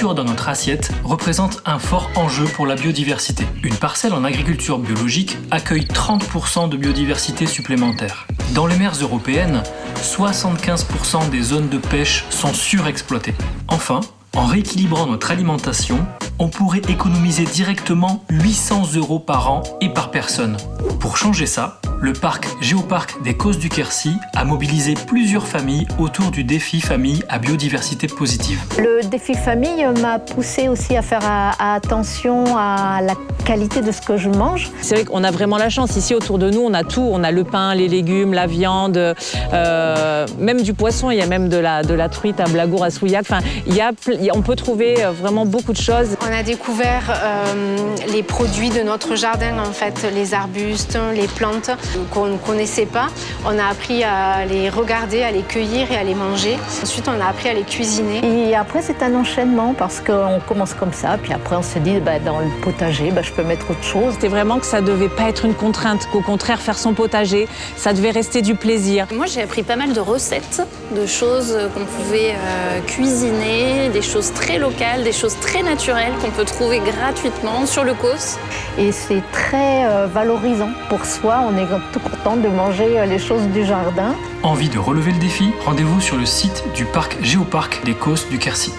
nourriture dans notre assiette représente un fort enjeu pour la biodiversité. Une parcelle en agriculture biologique accueille 30% de biodiversité supplémentaire. Dans les mers européennes, 75% des zones de pêche sont surexploitées. Enfin, en rééquilibrant notre alimentation, on pourrait économiser directement 800 € par an et par personne. Pour changer ça, le parc Géoparc des Causses du Quercy a mobilisé plusieurs familles autour du défi famille à biodiversité positive. Le défi famille m'a poussé aussi à faire attention à la qualité de ce que je mange. C'est vrai qu'on a vraiment la chance. Ici, autour de nous, on a tout. On a le pain, les légumes, la viande, même du poisson. Il y a même de la truite à Blagour, à Souillac. Enfin, on peut trouver vraiment beaucoup de choses. On a découvert les produits de notre jardin, en fait, les arbustes, les plantes qu'on ne connaissait pas. On a appris à les regarder, à les cueillir et à les manger. Ensuite, on a appris à les cuisiner. Et après, c'est un enchaînement parce qu'on commence comme ça. Puis après, on se dit, dans le potager, je peux mettre autre chose. C'était vraiment que ça devait pas être une contrainte, qu'au contraire, faire son potager, ça devait rester du plaisir. Moi, j'ai appris pas mal de recettes, de choses qu'on pouvait cuisiner, des choses très locales, des choses très naturelles qu'on peut trouver gratuitement sur le COS. Et c'est très valorisant pour soi. On est tout content de manger les choses du jardin. Envie de relever le défi? Rendez-vous sur le site du parc Géoparc des Causses du Quercy.